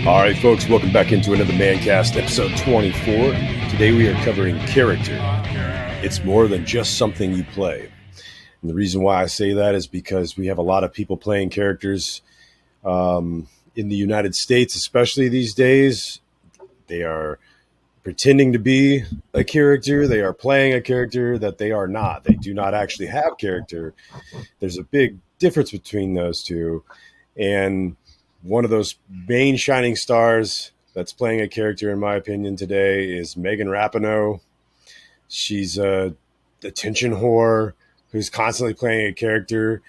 All right, folks, welcome back into another Mancast, episode 24. Today we are covering character. It's more than just something you play. And the reason why I say that is because we have a lot of people playing characters in the United States, especially these days. They are pretending to be a character. They are playing a character that they are not. They do not actually have character. There's a big difference between those two. And one of those main shining stars that's playing a character, in my opinion, today is Megan Rapinoe. She's a attention whore who's constantly playing a character,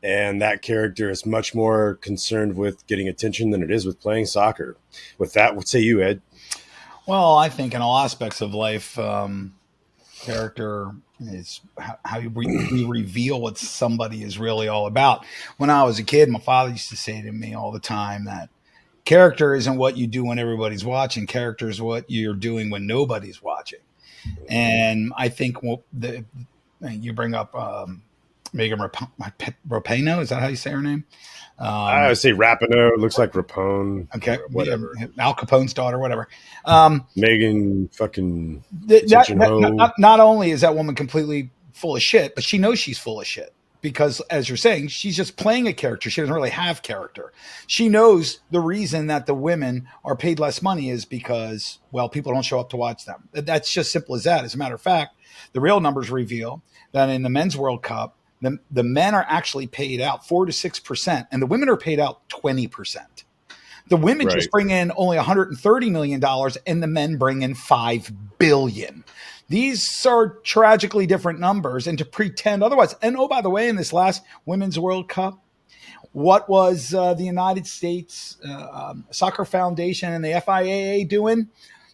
and that character is much more concerned with getting attention than it is with playing soccer. With that, what say you, Ed? Well, I think in all aspects of life, character is how we reveal what somebody is really all about. When I was a kid, my father used to say to me all the time that character isn't what you do when everybody's watching. Character is what you're doing when nobody's watching. And I think you bring up Megan Rapinoe. Is that how you say her name? I would say Rapinoe. Looks like Rapone. Okay, whatever. Al Capone's daughter, whatever. Megan fucking. Not only is that woman completely full of shit, but she knows she's full of shit because, as you're saying, she's just playing a character. She doesn't really have character. She knows the reason that the women are paid less money is because, well, people don't show up to watch them. That's just simple as that. As a matter of fact, the real numbers reveal that in the Men's World Cup, the men are actually paid out 4 to 6%, and the women are paid out 20%. The women just bring in only $130 million, and the men bring in $5 billion. These are tragically different numbers, and to pretend otherwise. And oh, by the way, in this last Women's World Cup, what was the United States Soccer Foundation and the FIAA doing?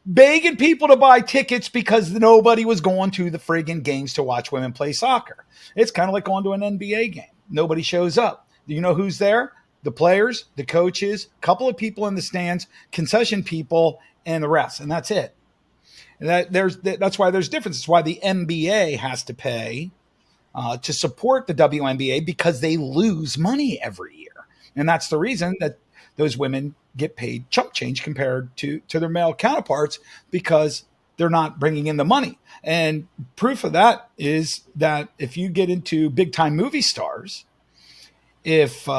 Begging people to buy tickets because nobody was going to the friggin' games to watch women play soccer. It's kind of like going to an NBA game. Nobody shows up. Do you know who's there? The players, the coaches, a couple of people in the stands, concession people, and the refs, and that's it. And that's why there's difference. It's why the NBA has to pay to support the WNBA because they lose money every year, and that's the reason that those women get paid chump change compared to their male counterparts because they're not bringing in the money. And proof of that is that if you get into big time movie stars, if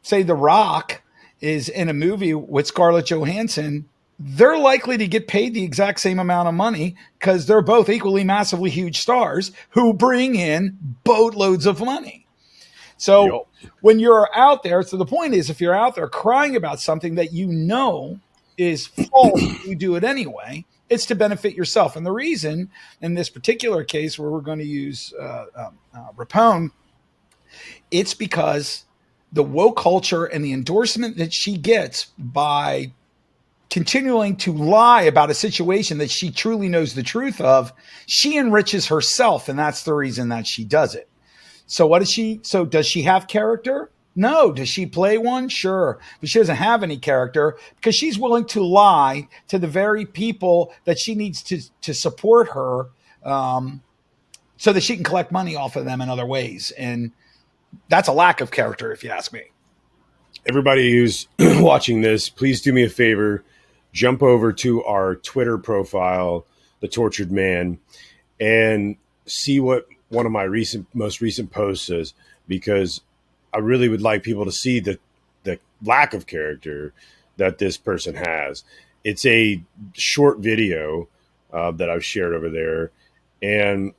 say The Rock is in a movie with Scarlett Johansson, they're likely to get paid the exact same amount of money because they're both equally massively huge stars who bring in boatloads of money. So when you're out there, so the point is, if you're out there crying about something that you know is false, you do it anyway, it's to benefit yourself. And the reason in this particular case where we're going to use Rapone, it's because the woke culture and the endorsement that she gets by continuing to lie about a situation that she truly knows the truth of, she enriches herself. And that's the reason that she does it. So does she have character? No. Does she play one? Sure. But she doesn't have any character because she's willing to lie to the very people that she needs to support her so that she can collect money off of them in other ways. And that's a lack of character, if you ask me. Everybody who's watching this, please do me a favor. Jump over to our Twitter profile, The Tortured Man, and see what one of my most recent posts is, because I really would like people to see the lack of character that this person has. It's a short video that I've shared over there, and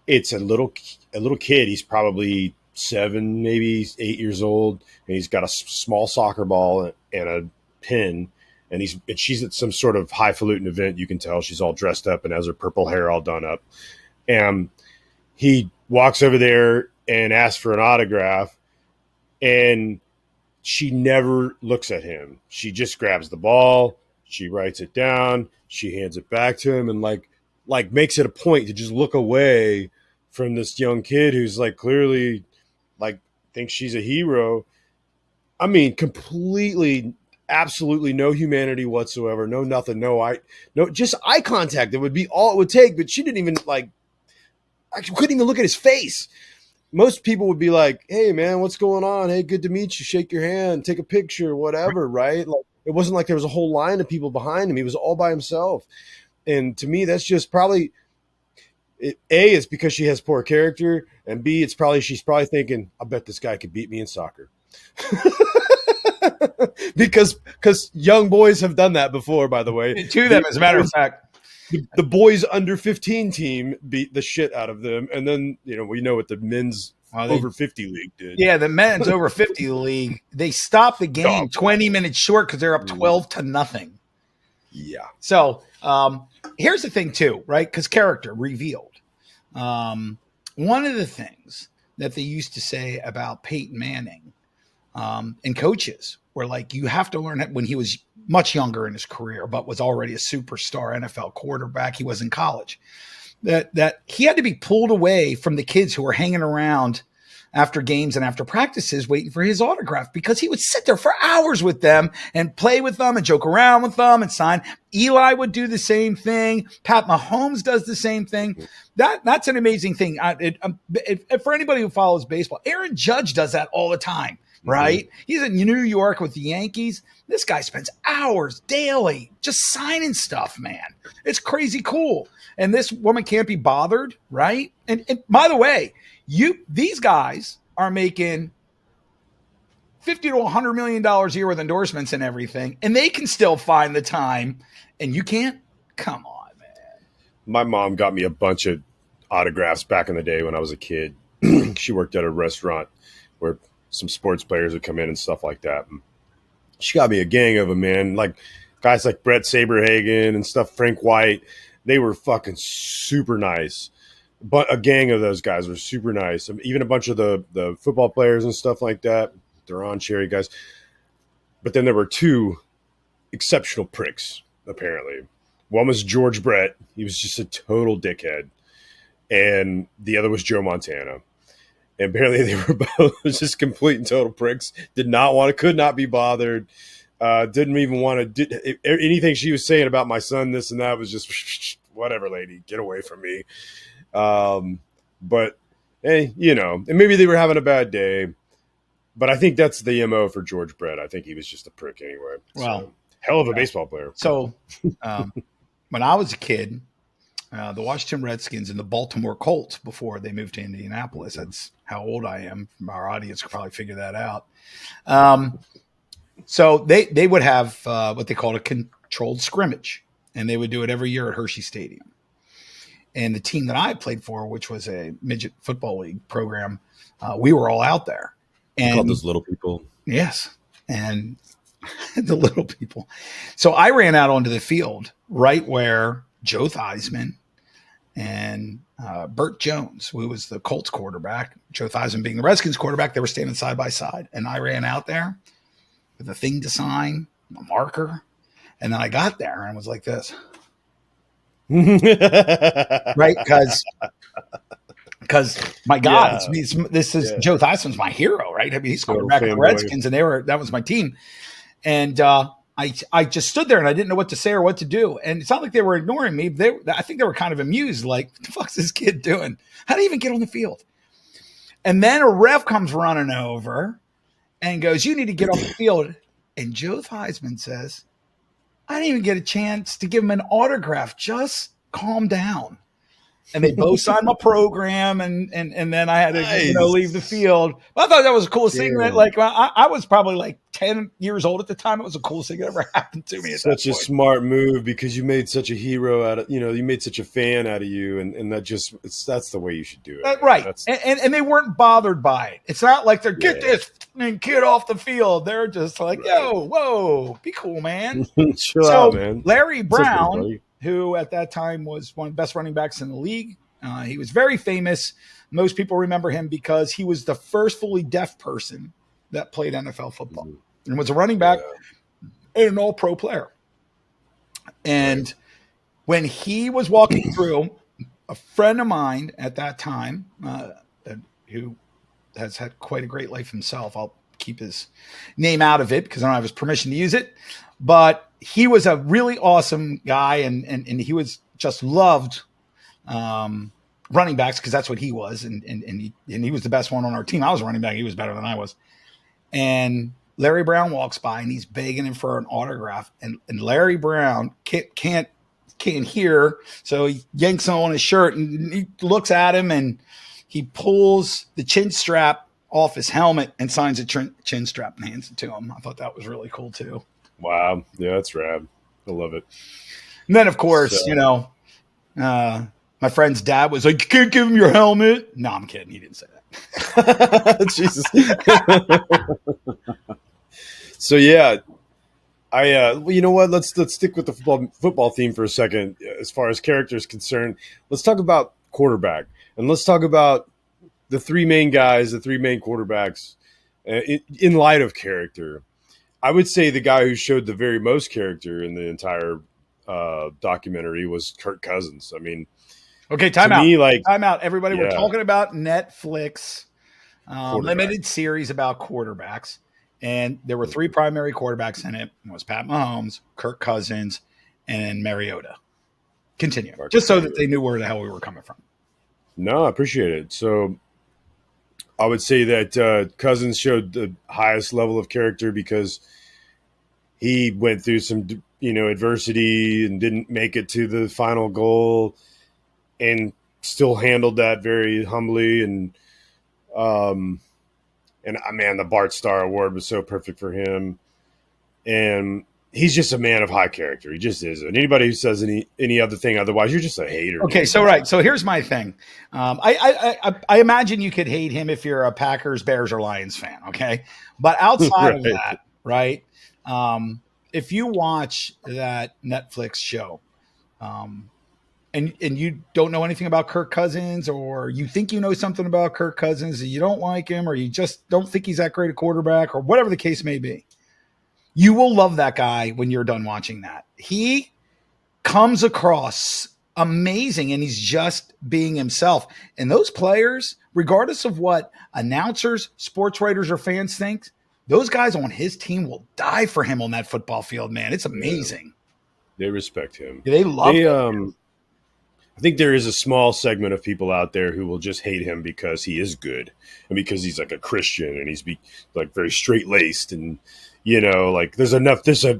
it's a little kid. He's probably 7, maybe 8 years old, and he's got a small soccer ball and a pin, and she's at some sort of highfalutin event. You can tell she's all dressed up and has her purple hair all done up. And he walks over there and asks for an autograph, and she never looks at him. She just grabs the ball, she writes it down, she hands it back to him, and like makes it a point to just look away from this young kid who's like clearly like thinks she's a hero. I mean, completely, absolutely no humanity whatsoever, no nothing, no just eye contact. That would be all it would take, but she didn't even I couldn't even look at his face. most people would be like, "Hey, man, what's going on? Hey, good to meet you. Shake your hand, take a picture, whatever." Right? Like, it wasn't like there was a whole line of people behind him. He was all by himself. And to me, that's just probably it's because she has poor character, and B, she's probably thinking, "I bet this guy could beat me in soccer." because young boys have done that before, by the way. To them, as a matter of fact. The boys under 15 team beat the shit out of them. And then, we know what the men's over 50 league did. Yeah, the men's over 50 league, they stopped the game 20 minutes short because they're up 12-0. Yeah. So here's the thing too, right? Because character revealed. One of the things that they used to say about Peyton Manning and coaches were like, you have to learn it when he was much younger in his career, but was already a superstar NFL quarterback. He was in college. That he had to be pulled away from the kids who were hanging around after games and after practices waiting for his autograph, because he would sit there for hours with them and play with them and joke around with them and sign. Eli would do the same thing. Pat Mahomes does the same thing. That's an amazing thing. For anybody who follows baseball, Aaron Judge does that all the time, right? Mm-hmm. He's in New York with the Yankees. This guy spends hours daily just signing stuff, man. It's crazy cool. And this woman can't be bothered, right? And by the way, these guys are making $50 to $100 million a year with endorsements and everything, and they can still find the time, and you can't? Come on, man. My mom got me a bunch of autographs back in the day when I was a kid. She worked at a restaurant where some sports players would come in and stuff like that. And she got me a gang of them, man. Like guys like Brett Saberhagen and stuff, Frank White. They were fucking super nice. But a gang of those guys were super nice. Even a bunch of the football players and stuff like that. Duran Cherry guys. But then there were two exceptional pricks, apparently. One was George Brett. He was just a total dickhead. And the other was Joe Montana. And apparently they were both just complete and total pricks. Could not be bothered. Didn't even want to. Anything she was saying about my son, this and that, was just, whatever, lady, get away from me. But hey, and maybe they were having a bad day, but I think that's the MO for George Brett. I think he was just a prick anyway. Well, hell of a baseball player. So, when I was a kid, the Washington Redskins and the Baltimore Colts, before they moved to Indianapolis, that's how old I am. Our audience could probably figure that out. So they would have what they called a controlled scrimmage, and they would do it every year at Hershey Stadium. And the team that I played for, which was a midget football league program, we were all out there. And called those little people. Yes. And the little people. So I ran out onto the field right where Joe Theismann and Burt Jones, who was the Colts quarterback, Joe Theismann being the Redskins quarterback, they were standing side by side. And I ran out there with a thing to sign, a marker. And then I got there and was like this. Right, because my God, this is Joe Theismann's my hero, right? I mean, he's quarterback of the Redskins, and that was my team. And I just stood there and I didn't know what to say or what to do. And it's not like they were ignoring me. I think they were kind of amused, like, what the fuck's this kid doing? How did he even get on the field? And then a ref comes running over and goes, "You need to get off the field." And Joe Theismann says, "I didn't even get a chance to give him an autograph. Just calm down." And they both signed my program, and then I had to leave the field. Well, I thought that was the coolest thing. That I was probably like 10 years old at the time. It was the coolest thing that ever happened to me. Such a smart move, because you made such a hero out of you made such a fan out of you, and that's the way you should do it. Right, and they weren't bothered by it. It's not like they're get this kid off the field. They're just like, yo, whoa, be cool, man. Chill out, man. Larry Brown, who at that time was one of the best running backs in the league. He was very famous. Most people remember him because he was the first fully deaf person that played NFL football and was a running back and an all-pro player. And when he was walking through, a friend of mine at that time, who has had quite a great life himself, I'll keep his name out of it because I don't have his permission to use it, but he was a really awesome guy, and he was just loved running backs, because that's what he was, and he was the best one on our team. I was running back; he was better than I was. And Larry Brown walks by, and he's begging him for an autograph, and Larry Brown can't hear, so he yanks him on his shirt, and he looks at him, and he pulls the chin strap off his helmet and signs a chin strap and hands it to him. I thought that was really cool too. Wow, yeah, that's rad. I love it. And then, of course, my friend's dad was like, "You can't give him your helmet." No, I'm kidding. He didn't say that. Jesus. So yeah, you know what? Let's stick with the football theme for a second. As far as character is concerned, let's talk about quarterback, and let's talk about the three main guys, the three main quarterbacks, in light of character. I would say the guy who showed the very most character in the entire documentary was Kirk Cousins. I mean, okay, time out. Everybody, we're talking about Netflix limited series about quarterbacks, and there were three primary quarterbacks in it. It was Pat Mahomes, Kirk Cousins, and Mariota. Continue, just so that they knew where the hell we were coming from. No, I appreciate it. So I would say that Cousins showed the highest level of character because he went through some, adversity and didn't make it to the final goal, and still handled that very humbly. And the Bart Starr Award was so perfect for him. And he's just a man of high character. He just is. And anybody who says any other thing otherwise, you're just a hater. Okay, man. So here's my thing. I imagine you could hate him if you're a Packers, Bears, or Lions fan. Okay, but outside of that, right? If you watch that Netflix show, and you don't know anything about Kirk Cousins, or you think you know something about Kirk Cousins and you don't like him, or you just don't think he's that great a quarterback, or whatever the case may be, you will love that guy when you're done watching that. He comes across amazing, and he's just being himself. And those players, regardless of what announcers, sports writers, or fans think, those guys on his team will die for him on that football field, man. It's amazing. Yeah. They respect him. They love him. I think there is a small segment of people out there who will just hate him because he is good and because he's like a Christian and he's like very straight laced, and there's a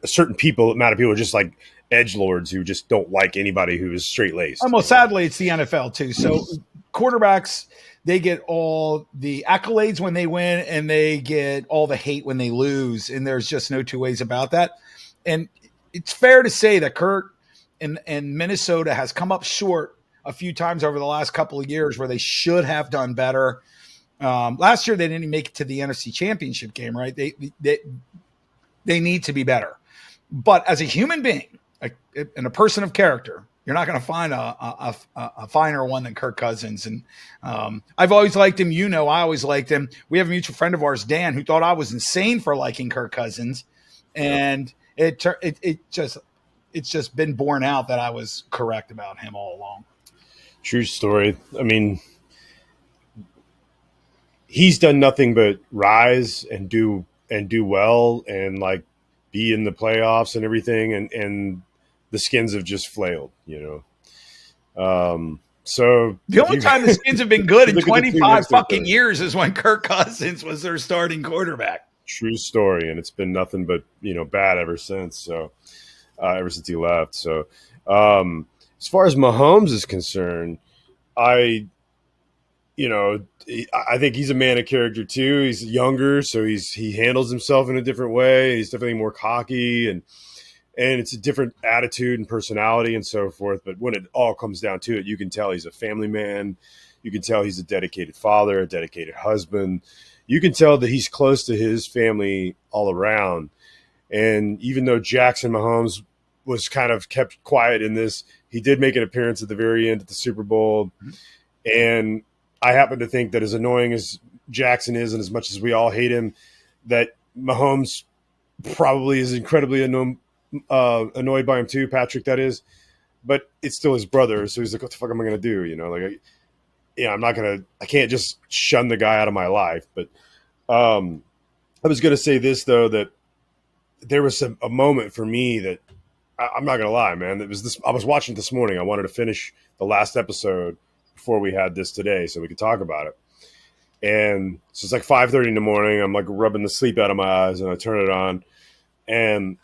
certain amount of people are just like edgelords who just don't like anybody who is straight laced. Well, sadly, it's the NFL too. So quarterbacks, they get all the accolades when they win, and they get all the hate when they lose. And there's just no two ways about that. And it's fair to say that Kirk and Minnesota has come up short a few times over the last couple of years where they should have done better. Last year, they didn't make it to the NFC Championship game, right? They need to be better. But as a human being and a person of character, you're not going to find a finer one than Kirk Cousins. And I've always liked him. I always liked him. We have a mutual friend of ours, Dan, who thought I was insane for liking Kirk Cousins. And it's just been borne out that I was correct about him all along. True story. I mean, he's done nothing but rise and do well and like be in the playoffs and everything. And the Skins have just flailed, So the only time the Skins have been good in 25 fucking years is when Kirk Cousins was their starting quarterback. True story. And it's been nothing but, bad ever since. So ever since he left. So as far as Mahomes is concerned, I think he's a man of character too. He's younger, so he handles himself in a different way. He's definitely more cocky, and it's a different attitude and personality and so forth. But when it all comes down to it, you can tell he's a family man. You can tell he's a dedicated father, a dedicated husband. You can tell that he's close to his family all around. And even though Jackson Mahomes was kind of kept quiet in this, he did make an appearance at the very end at the Super Bowl. And I happen to think that as annoying as Jackson is, and as much as we all hate him, that Mahomes probably is incredibly annoyed by him too, Patrick, that is. But it's still his brother, so he's like, what the fuck am I going to do? I can't just shun the guy out of my life. But I was going to say this, though, that there was a moment for me that I'm not going to lie, man. I was watching this morning. I wanted to finish the last episode before we had this today so we could talk about it. And so it's like 5:30 in the morning. I'm like rubbing the sleep out of my eyes, and I turn it on, and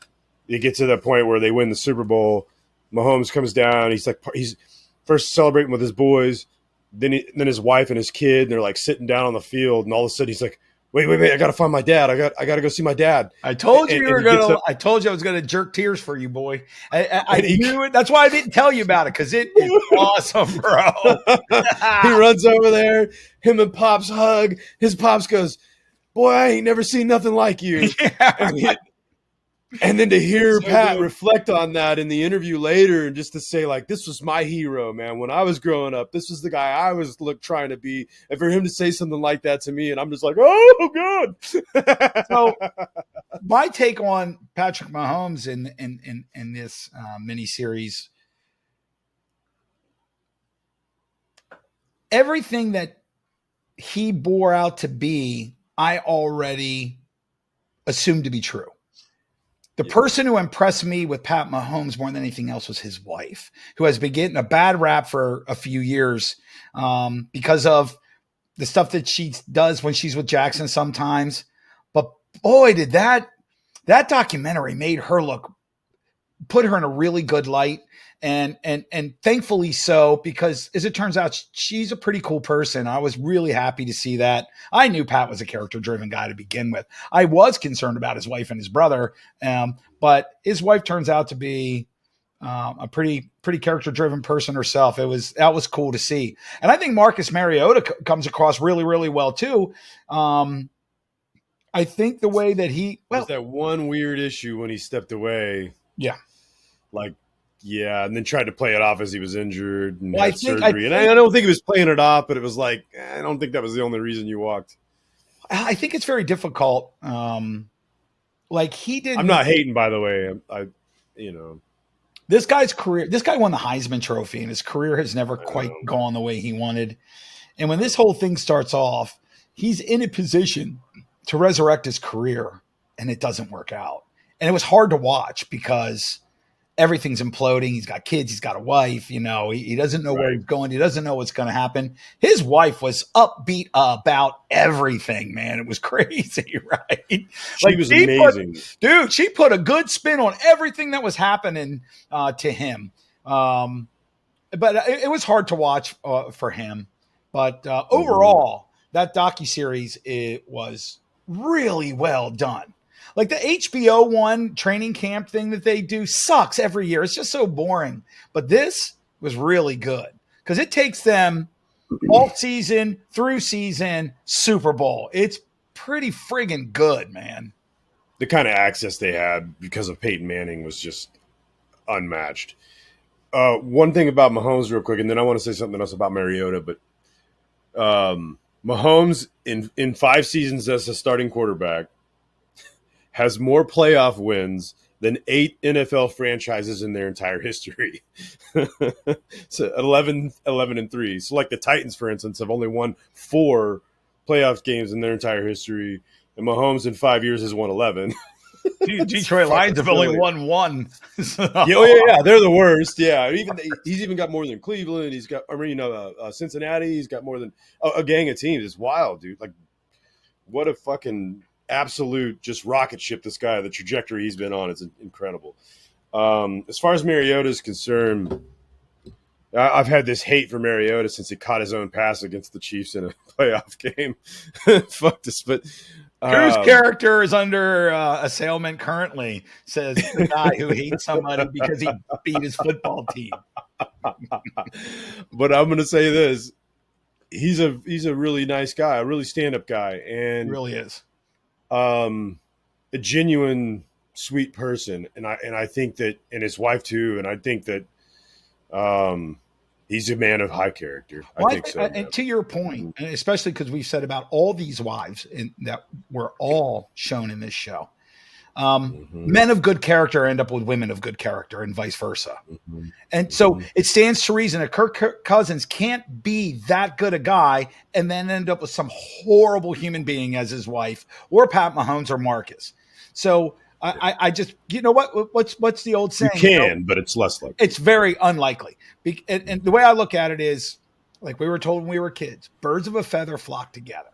you get to the point where they win the Super Bowl. Mahomes comes down. He's first celebrating with his boys, then his wife and his kid. And they're like sitting down on the field, and all of a sudden he's like, "Wait! I got to find my dad. I got to go see my dad." I told you I told you I was gonna jerk tears for you, boy. I knew it. That's why I didn't tell you about it, because it is awesome, bro. He runs over there. Him and Pops hug. His Pops goes, "Boy, I ain't never seen nothing like you." Yeah. And then to hear Pat reflect on that in the interview later, and just to say, like, this was my hero, man. When I was growing up, this was the guy I was trying to be. And for him to say something like that to me, and I'm just like, oh, God. So my take on Patrick Mahomes in this miniseries, everything that he bore out to be, I already assumed to be true. The person who impressed me with Pat Mahomes more than anything else was his wife, who has been getting a bad rap for a few years because of the stuff that she does when she's with Jackson sometimes. But boy, did that documentary put her in a really good light. And thankfully so, because as it turns out, she's a pretty cool person. I was really happy to see that. I knew Pat was a character-driven guy to begin with. I was concerned about his wife and his brother, but his wife turns out to be a pretty character-driven person herself. That was cool to see. And I think Marcus Mariota comes across really, really well too. I think the way that there's that one weird issue when he stepped away. Yeah. And then tried to play it off as he was injured and had surgery. I don't think he was playing it off, but it was like, I don't think that was the only reason you walked. I think it's very difficult. He didn't. I'm not hating, by the way. This guy's career. This guy won the Heisman Trophy, and his career has never quite gone the way he wanted. And when this whole thing starts off, he's in a position to resurrect his career, and it doesn't work out. And it was hard to watch because everything's imploding. He's got kids. He's got a wife. He doesn't know where he's going. He doesn't know what's going to happen. His wife was upbeat about everything, man. It was crazy, right? She was amazing. She put a good spin on everything that was happening to him. But it was hard to watch for him. But overall, that docuseries, it was really well done. Like the HBO one training camp thing that they do sucks every year. It's just so boring. But this was really good because it takes them all season, through season, Super Bowl. It's pretty friggin' good, man. The kind of access they had because of Peyton Manning was just unmatched. One thing about Mahomes real quick, and then I want to say something else about Mariota, but Mahomes in 5 seasons as a starting quarterback has more playoff wins than 8 NFL franchises in their entire history. So 11-3. So like the Titans, for instance, have only won 4 playoff games in their entire history. And Mahomes in 5 years has won 11. Detroit Lions have only won 1. So. Yeah, they're the worst. Yeah, he's even got more than Cleveland. He's got, Cincinnati. He's got more than a gang of teams. It's wild, dude. Like, what a fucking absolute just rocket ship this guy. The trajectory he's been on is incredible. As far as Mariota is concerned, I've had this hate for Mariota since he caught his own pass against the Chiefs in a playoff game. Fuck this, but whose character is under assailment currently, says the guy who hates somebody because he beat his football team. But I'm going to say this. He's a really nice guy, a really stand-up guy. And he really is. A genuine sweet person. And I think that, and his wife too. And I think that, he's a man of high character. I think so. And to your point, and especially because we've said about all these wives that were all shown in this show, men of good character end up with women of good character and vice versa. And so it stands to reason that Kirk Cousins can't be that good a guy and then end up with some horrible human being as his wife, or Pat Mahomes or Marcus. So I just, what's the old saying? You can, but it's less likely. It's very unlikely. And the way I look at it is, like we were told when we were kids, birds of a feather flock together.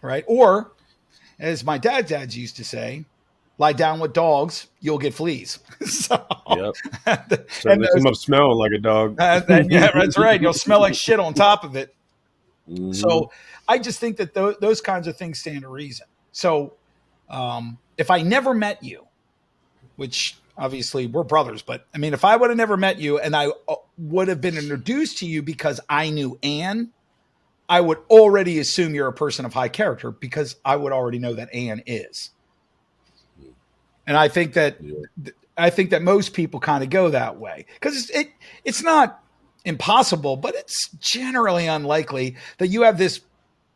Right? Or, as my dad's used to say, lie down with dogs, you'll get fleas. So, Yep. and Certainly come up smelling like a dog. yeah, that's right. You'll smell like shit on top of it. Mm-hmm. So I just think that those kinds of things stand to reason. So if I never met you, which obviously we're brothers, but I mean, if I would have never met you and I would have been introduced to you because I knew Anne, I would already assume you're a person of high character because I would already know that Anne is. And I think that most people kind of go that way because it's not impossible, but it's generally unlikely that you have this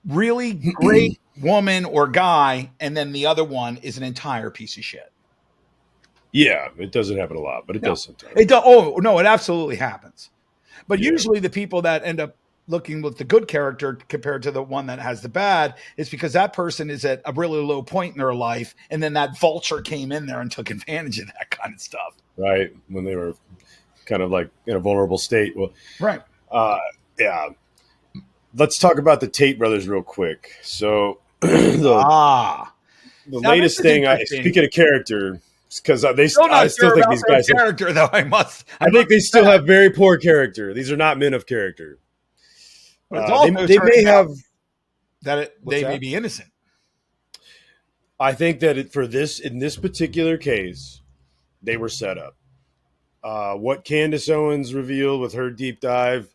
really great woman or guy, and then the other one is an entire piece of shit. Yeah, it doesn't happen a lot, but it does sometimes. It does. Oh no, it absolutely happens. But usually, the people that end up looking with the good character compared to the one that has the bad is because that person is at a really low point in their life, and then that vulture came in there and took advantage of that kind of stuff. Right, when they were kind of like in a vulnerable state. Well, right. Yeah. Let's talk about the Tate brothers real quick. So the latest thing, speaking of character, because I still think these guys character though. I think they still have very poor character. These are not men of character. They may have that they may be innocent. I think that in this particular case, they were set up. What Candace Owens revealed with her deep dive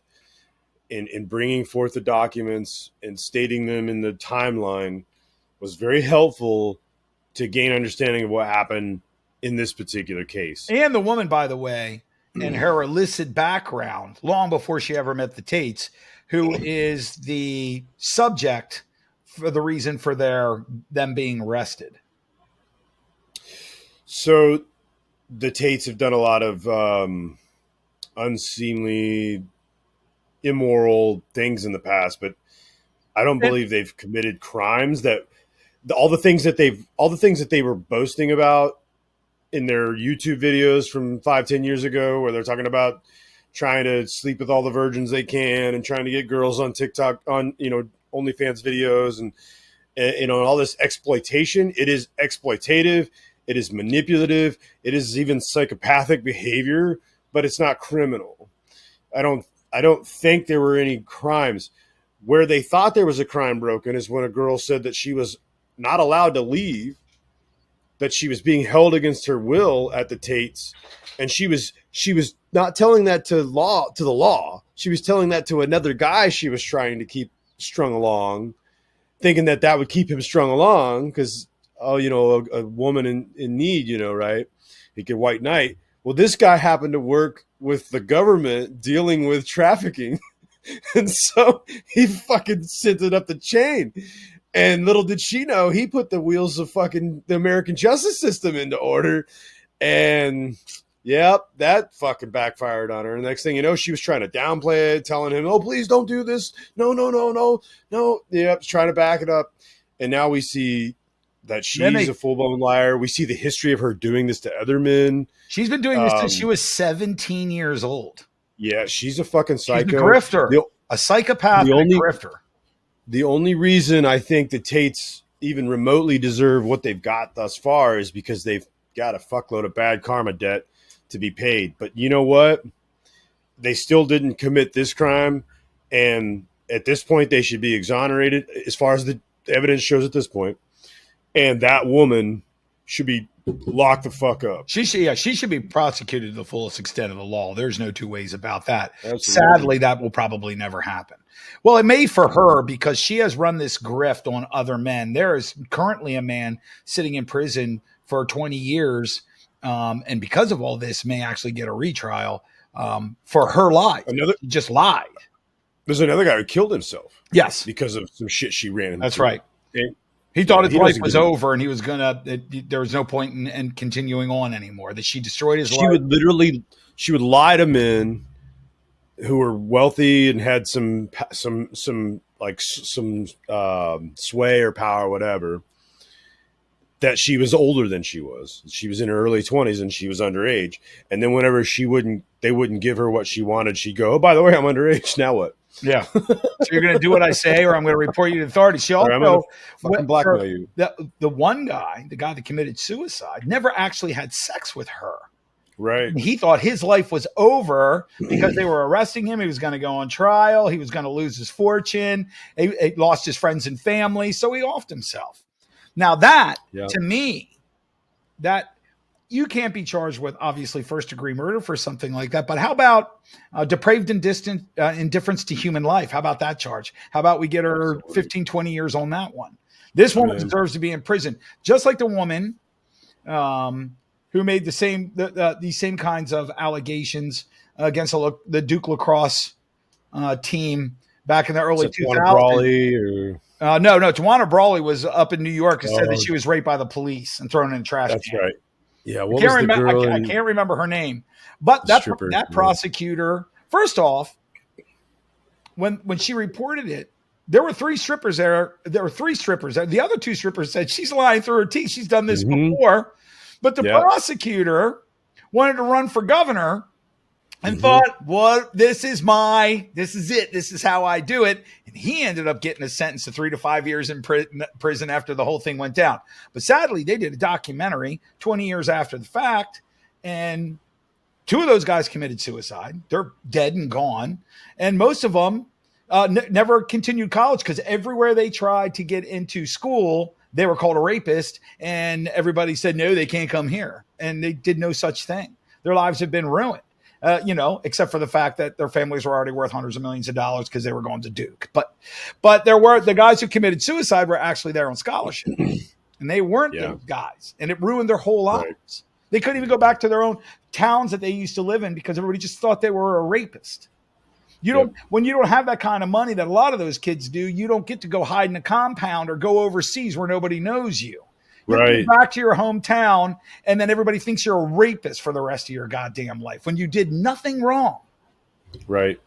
in bringing forth the documents and stating them in the timeline was very helpful to gain understanding of what happened in this particular case. And the woman, by the way, and her illicit background, long before she ever met the Tates, who is the subject for the reason for them being arrested. So the Tates have done a lot of unseemly, immoral things in the past, but I don't believe they've committed crimes that all the things that they were boasting about in their YouTube videos from 5-10 years ago, where they're talking about trying to sleep with all the virgins they can and trying to get girls on TikTok on, OnlyFans videos and all this exploitation. It is exploitative. It is manipulative. It is even psychopathic behavior, but it's not criminal. I don't think there were any crimes. Where they thought there was a crime broken is when a girl said that she was not allowed to leave, that she was being held against her will at the Tates, and she was not telling that to the law. She was telling that to another guy she was trying to keep strung along, thinking that would keep him strung along because a woman in need, right? He could white knight. Well, this guy happened to work with the government dealing with trafficking. And so he fucking sent it up the chain. And little did she know, he put the wheels of fucking the American justice system into order. And yep, that fucking backfired on her. And next thing you know, she was trying to downplay it, telling him, oh, please don't do this. No. Yep, trying to back it up. And now we see that she's a full-blown liar. We see the history of her doing this to other men. She's been doing this since she was 17 years old. Yeah, she's a fucking psycho. She's a grifter. A psychopath and a grifter. The only reason I think the Tates even remotely deserve what they've got thus far is because they've got a fuckload of bad karma debt to be paid. But you know what? They still didn't commit this crime. And at this point, they should be exonerated as far as the evidence shows at this point. And that woman should be locked the fuck up. She should be prosecuted to the fullest extent of the law. There's no two ways about that. Absolutely. Sadly, that will probably never happen. Well, it may for her because she has run this grift on other men. There is currently a man sitting in prison for 20 years, and because of all this, may actually get a retrial for her lies. She just lied. There's another guy who killed himself. Yes, because of some shit she ran into. That's right. He thought his life was over, and he was there was no point in continuing on anymore. That she destroyed his life. She would lie to men who were wealthy and had some sway or power, or whatever. that she was older than she was. She was in her early 20s and she was underage. And then whenever they wouldn't give her what she wanted, she'd go, "Oh, by the way, I'm underage. Now what?" Yeah. So you're going to do what I say, or I'm going to report you to authorities. She also fucking blackmail you. The one guy, the guy that committed suicide, never actually had sex with her. Right. He thought his life was over because they were arresting him. He was going to go on trial. He was going to lose his fortune. He lost his friends and family. So he offed himself. Now that, to me, that you can't be charged with obviously first-degree murder for something like that. But how about depraved indifference to human life? How about that charge? How about we get her 15, 20 years on that one? This woman deserves to be in prison, just like the woman who made these same kinds of allegations against the Duke lacrosse team back in the early 2000s. No, Tawana Brawley was up in New York and said that she was raped by the police and thrown in a trash can. That's right. Yeah, I can't remember her name, but that prosecutor. First off, when she reported it, there were 3 strippers there. There were 3 strippers. The other 2 strippers said she's lying through her teeth. She's done this before, but the prosecutor wanted to run for governor and thought, "What? This is it. This is how I do it." And he ended up getting a sentence of 3 to 5 years in prison after the whole thing went down. But sadly, they did a documentary 20 years after the fact, and 2 of those guys committed suicide. They're dead and gone, and most of them never continued college because everywhere they tried to get into school, they were called a rapist, and everybody said, "No, they can't come here," and they did no such thing. Their lives have been ruined. Except for the fact that their families were already worth hundreds of millions of dollars because they were going to Duke. But there were the guys who committed suicide were actually there on scholarship, and they weren't those guys, and it ruined their whole lives. Right. They couldn't even go back to their own towns that they used to live in because everybody just thought they were a rapist. When you don't have that kind of money that a lot of those kids do, you don't get to go hide in a compound or go overseas where nobody knows you. You go back to your hometown, and then everybody thinks you're a rapist for the rest of your goddamn life when you did nothing wrong. Right.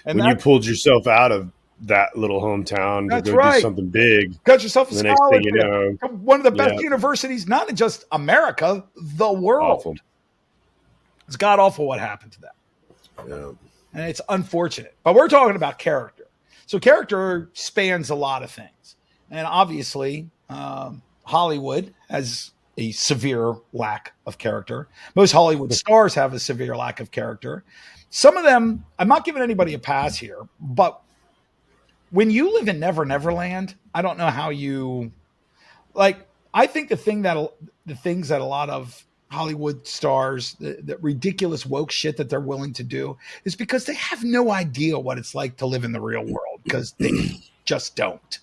And when you pulled yourself out of that little hometown to go do something big. Got yourself a scholarship. One of the best universities, not in just America, the world. Awful. It's god awful what happened to them. Yeah. And it's unfortunate. But we're talking about character. So character spans a lot of things. And obviously, Hollywood has a severe lack of character. Most Hollywood stars have a severe lack of character. Some of them, I'm not giving anybody a pass here, but when you live in Never Neverland, I don't know how you I think the things that a lot of Hollywood stars, the ridiculous woke shit that they're willing to do is because they have no idea what it's like to live in the real world because they just don't.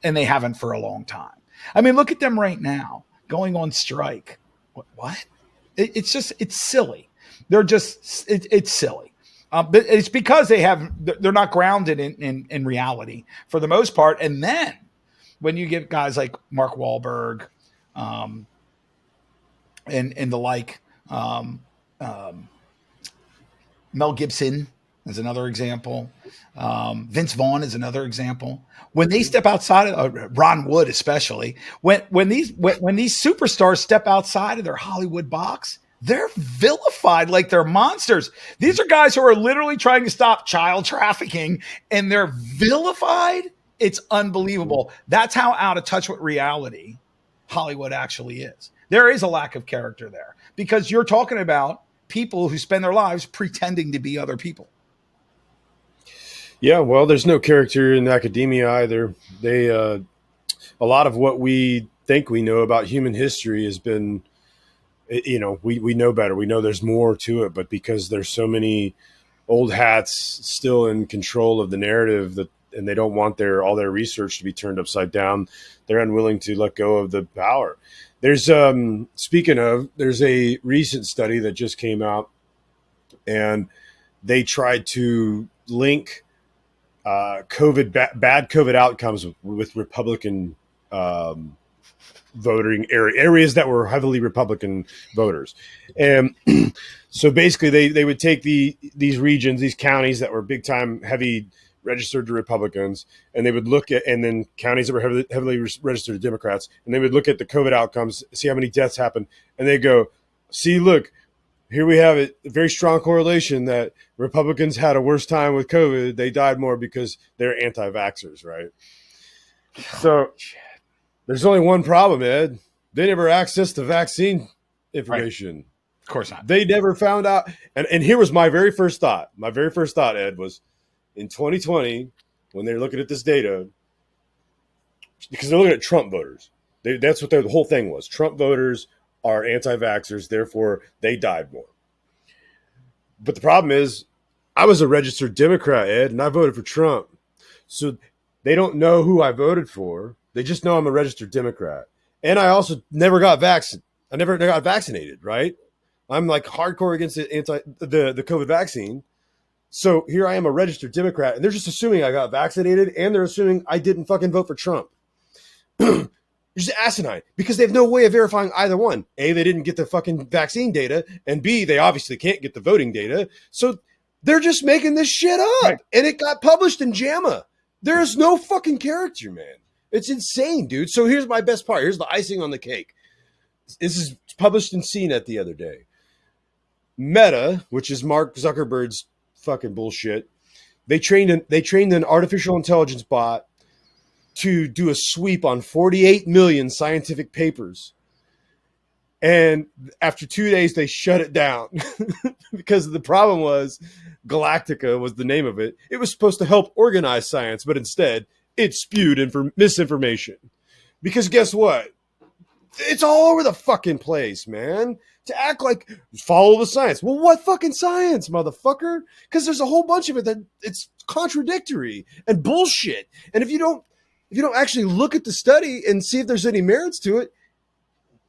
And they haven't for a long time. I mean, look at them right now going on strike. What? It's silly. It's silly. But it's because they're not grounded in reality for the most part. And then when you get guys like Mark Wahlberg, and the like, Mel Gibson is another example. Vince Vaughn is another example. When they step outside of Ron Wood, especially when these superstars step outside of their Hollywood box, they're vilified like they're monsters. These are guys who are literally trying to stop child trafficking, and they're vilified. It's unbelievable. That's how out of touch with reality Hollywood actually is. There is a lack of character there because you're talking about people who spend their lives pretending to be other people. Yeah, well, there's no character in academia either. A lot of what we think we know about human history has been, we know better. We know there's more to it, but because there's so many old hats still in control of the narrative and they don't want all their research to be turned upside down, they're unwilling to let go of the power. There's there's a recent study that just came out, and they tried to link bad COVID outcomes with Republican voting areas that were heavily Republican voters. And so basically they would take these regions, these counties that were big time heavy registered to Republicans, and they would look at, and then counties that were heavily registered to Democrats, and they would look at the COVID outcomes, see how many deaths happened, and they go, see, look, here we have it, a very strong correlation that Republicans had a worse time with COVID. They died more because they're anti-vaxxers, right? So there's only one problem, Ed. They never accessed the vaccine information. Right. Of course not. They never found out. And here was my very first thought. My very first thought, Ed, was in 2020, when they're looking at this data, because they're looking at Trump voters. That's what the whole thing was. Trump voters are anti-vaxxers, therefore they died more. But the problem is, I was a registered Democrat, Ed, and I voted for Trump. So they don't know who I voted for. They just know I'm a registered Democrat. And I also never got vaccinated. I never got vaccinated, right? I'm like hardcore against the COVID vaccine. So here I am, a registered Democrat, and they're just assuming I got vaccinated, and they're assuming I didn't fucking vote for Trump. It's just asinine because they have no way of verifying either one. A, they didn't get the fucking vaccine data, and B, they obviously can't get the voting data. So they're just making this shit up, right. And it got published in JAMA. There is no fucking character, man. It's insane, dude. So here's my best part. Here's the icing on the cake. This is published in CNET the other day. Meta, which is Mark Zuckerberg's fucking bullshit, they trained an artificial intelligence bot to do a sweep on 48 million scientific papers. And after 2 days, they shut it down because the problem was Galactica was the name of it. It was supposed to help organize science, but instead it spewed misinformation. Because guess what? It's all over the fucking place, man. To act like follow the science. Well, what fucking science, motherfucker? Because there's a whole bunch of it that it's contradictory and bullshit. And if you don't actually look at the study and see if there's any merits to it,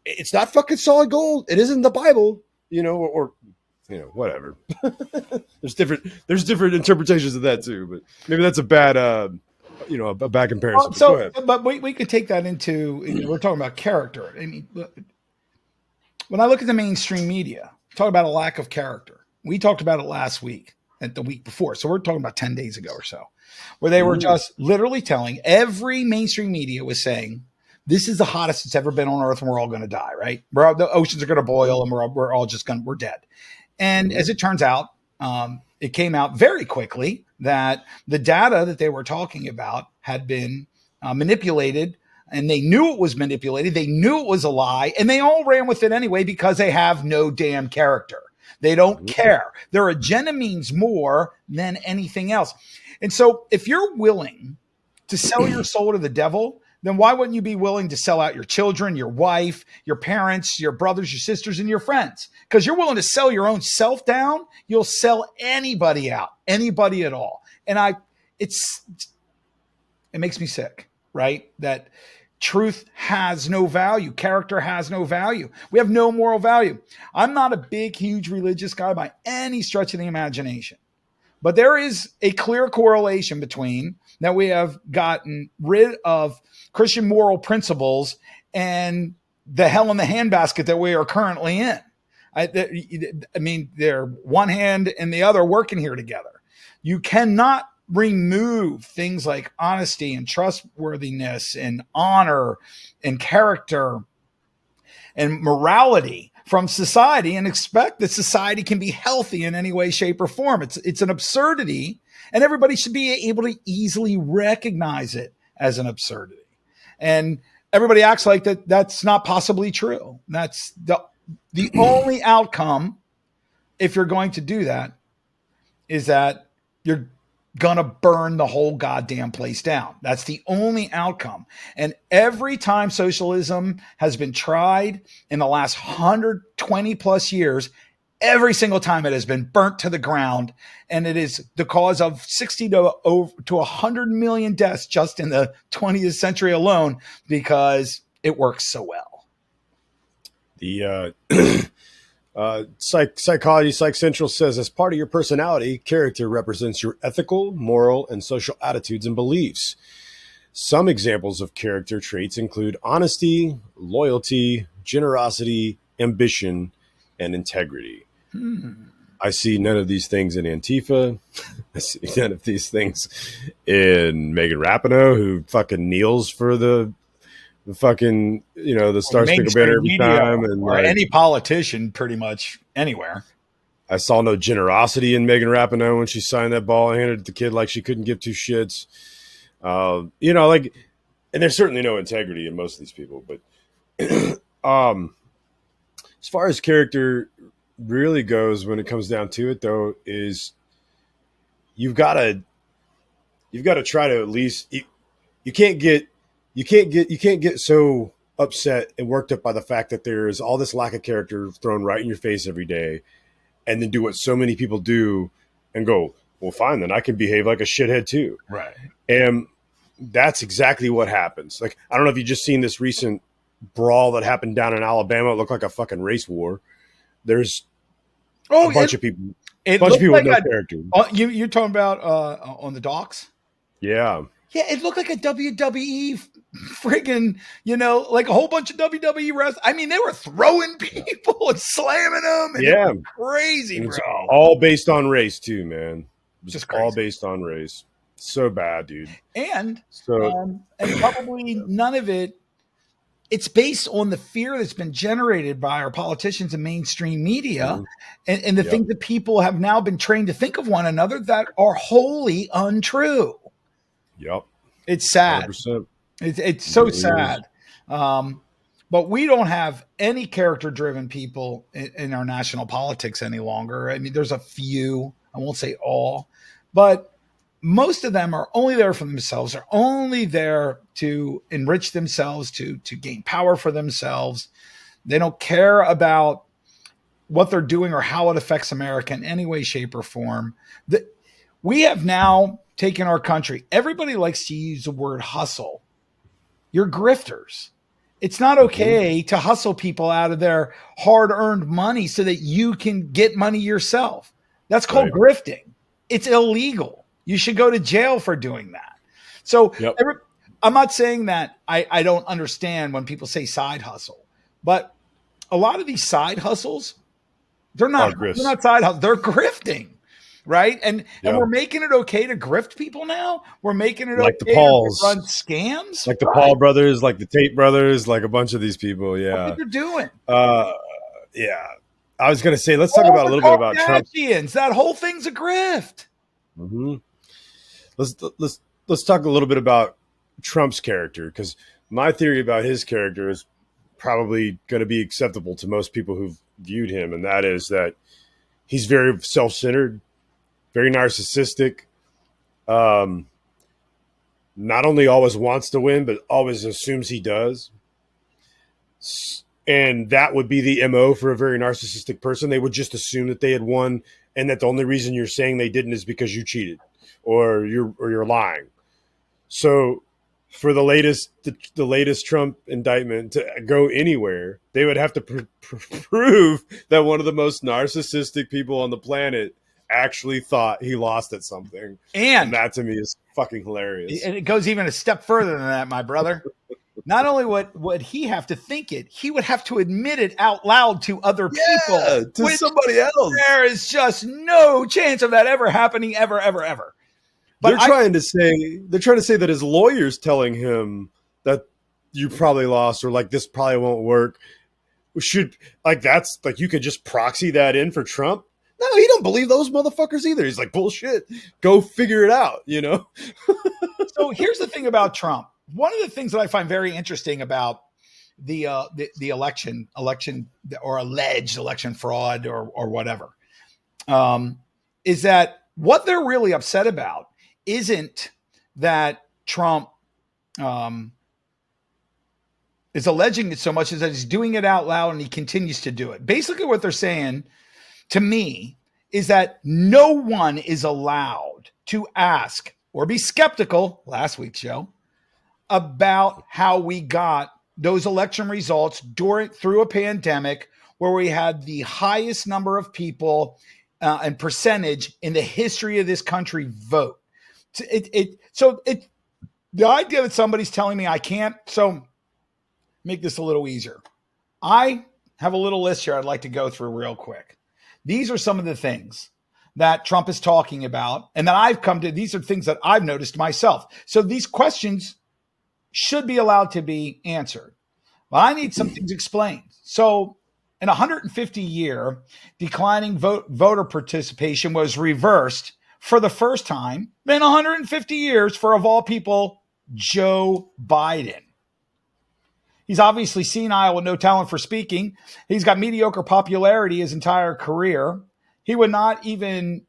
it's not fucking solid gold. It isn't the Bible, or whatever. There's different interpretations of that too, but maybe that's a bad, a bad comparison. Go ahead. But we could take that into, we're talking about character. I mean, when I look at the mainstream media, talk about a lack of character. We talked about it last week and the week before. So we're talking about 10 days ago or so, where they were just literally telling, every mainstream media was saying, this is the hottest it's ever been on Earth, and we're all going to die, right? The oceans are going to boil, and we're all just we're dead. And as it turns out, it came out very quickly that the data that they were talking about had been manipulated, and they knew it was manipulated. They knew it was a lie, and they all ran with it anyway because they have no damn character. They don't care. Their agenda means more than anything else. And so if you're willing to sell your soul to the devil, then why wouldn't you be willing to sell out your children, your wife, your parents, your brothers, your sisters, and your friends? Because you're willing to sell your own self down. You'll sell anybody out, anybody at all. And it makes me sick, right? That truth has no value. Character has no value. We have no moral value. I'm not a big, huge religious guy by any stretch of the imagination. But there is a clear correlation between that we have gotten rid of Christian moral principles and the hell in the handbasket that we are currently in. I mean, they're one hand and the other working here together. You cannot remove things like honesty and trustworthiness and honor and character and morality from society and expect that society can be healthy in any way, shape, or form. It's an absurdity, and everybody should be able to easily recognize it as an absurdity. And everybody acts like that's not possibly true. That's the only outcome, if you're going to do that, is that you're gonna burn the whole goddamn place down. That's the only outcome. And every time socialism has been tried in the last 120 plus years, every single time it has been burnt to the ground, and it is the cause of 60 to 100 million deaths just in the 20th century alone because it works so well. The Psychology Psych Central says, as part of your personality, character represents your ethical, moral, and social attitudes and beliefs. Some examples of character traits include honesty, loyalty, generosity, ambition, and integrity. I see none of these things in Antifa. I see none of these things in Megan Rapinoe, who fucking kneels for the fucking, the Star Spangled Banner Mainstream every media time. And or like, any politician prether much anywhere. I saw no generosity in Megan Rapinoe when she signed that ball and handed it to the kid like she couldn't give two shits. Like, and there's certainly no integrity in most of these people. But as far as character really goes, when it comes down to it, though, is you've got to try to at least you can't get so upset and worked up by the fact that there is all this lack of character thrown right in your face every day, and then do what so many people do and go, well, fine, then I can behave like a shithead too. Right. And that's exactly what happens. Like, I don't know if you just seen this recent brawl that happened down in Alabama. It looked like a fucking race war. There's a bunch of people with no character. You're talking about on the docks? Yeah. Yeah, it looked like a WWE friggin', like a whole bunch of WWE wrestlers. I mean, they were throwing people and slamming them. And yeah. Crazy, and it's bro. all based on race, too, man. Just all based on race. So bad, dude. And probably none of it. It's based on the fear that's been generated by our politicians and mainstream media, and the things that people have now been trained to think of one another that are wholly untrue. Yep. It's sad. 100%. It's so sad. But we don't have any character-driven people in our national politics any longer. I mean, there's a few, I won't say all, but most of them are only there for themselves, are only there to enrich themselves, to gain power for themselves. They don't care about what they're doing or how it affects America in any way, shape, or form. We have now taken our country. Everybody likes to use the word hustle. You're grifters. It's not okay to hustle people out of their hard-earned money so that you can get money yourself. That's called grifting. It's illegal. You should go to jail for doing that. So I'm not saying that I don't understand when people say side hustle, but a lot of these side hustles, they're not side hustles. They're grifting, right? And we're making it okay to grift people now. We're making it like okay the Pauls, to run scams, like the Paul brothers, like the Tate brothers, like a bunch of these people. Yeah, what they're doing. Yeah. I was going to say, let's talk about a little bit about Trump. That whole thing's a grift. Mm-hmm. Let's talk a little bit about Trump's character, because my theory about his character is probably going to be acceptable to most people who've viewed him, and that is that he's very self-centered, very narcissistic, not only always wants to win, but always assumes he does. And that would be the MO for a very narcissistic person. They would just assume that they had won, and that the only reason you're saying they didn't is because you cheated or you're lying. So for the latest Trump indictment to go anywhere, they would have to prove that one of the most narcissistic people on the planet actually thought he lost at something. And that to me is fucking hilarious. And it goes even a step further than that, my brother. Not only would he have to think it, he would have to admit it out loud to other people. To somebody else. There is just no chance of that ever happening, ever. But they're trying to say that his lawyer's telling him that you probably lost, or like this probably won't work. That's like, you could just proxy that in for Trump. No, he don't believe those motherfuckers either. He's like, bullshit. Go figure it out, So here's the thing about Trump. One of the things that I find very interesting about the election or alleged election fraud or whatever, is that what they're really upset about isn't that Trump is alleging it so much as that he's doing it out loud and he continues to do it. Basically, what they're saying to me is that no one is allowed to ask or be skeptical, last week's show, about how we got those election results through a pandemic where we had the highest number of people and percentage in the history of this country vote. So the idea that somebody's telling me I can't, so make this a little easier. I have a little list here I'd like to go through real quick. These are some of the things that Trump is talking about, and that I've come to. These are things that I've noticed myself. So these questions should be allowed to be answered. But I need some things explained. So in 150 year, declining voter participation was reversed for the first time in 150 years for, of all people, Joe Biden. He's obviously senile with no talent for speaking. He's got mediocre popularity his entire career. He would not even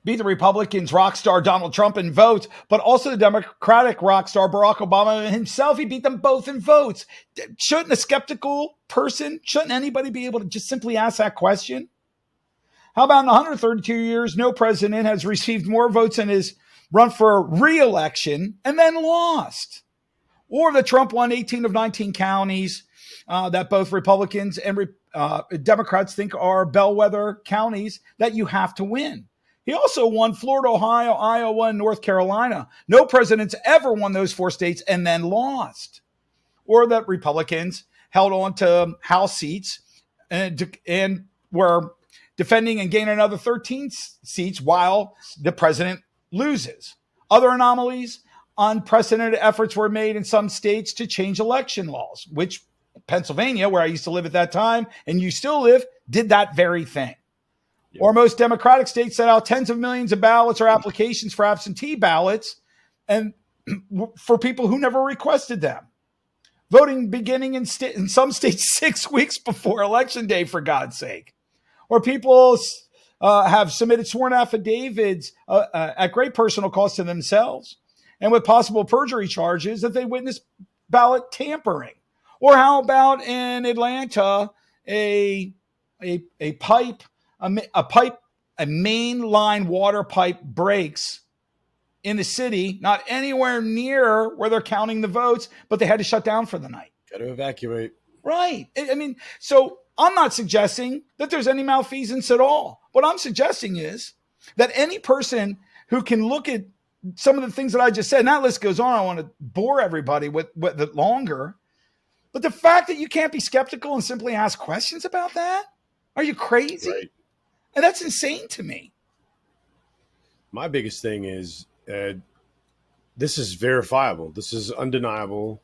beat the Republicans' rock star Donald Trump in votes, but also the Democratic rock star Barack Obama himself. He beat them both in votes. Shouldn't a skeptical person, shouldn't anybody be able to just simply ask that question? How about in 132 years, no president has received more votes in his run for re-election and then lost? Or that Trump won 18 of 19 counties that both Republicans and Democrats think are bellwether counties that you have to win. He also won Florida, Ohio, Iowa, and North Carolina. No president's ever won those 4 states and then lost. Or that Republicans held on to House seats and were defending and gaining another 13 seats while the president loses. Other anomalies: unprecedented efforts were made in some states to change election laws, which Pennsylvania, where I used to live at that time, and you still live, did that very thing. Yep. Or most Democratic states set out tens of millions of ballots or applications for absentee ballots and for people who never requested them. Voting beginning in some states 6 weeks before Election Day, for God's sake. Or people have submitted sworn affidavits at great personal cost to themselves and with possible perjury charges that they witnessed ballot tampering. Or how about in Atlanta, a mainline water pipe breaks in the city, not anywhere near where they're counting the votes, but they had to shut down for the night. Got to evacuate. Right. I mean, so I'm not suggesting that there's any malfeasance at all. What I'm suggesting is that any person who can look at some of the things that I just said, and that list goes on, I want to bore everybody with it longer, but the fact that you can't be skeptical and simply ask questions about that, are you crazy? Right. And that's insane to me. My biggest thing is this is verifiable. This is undeniable.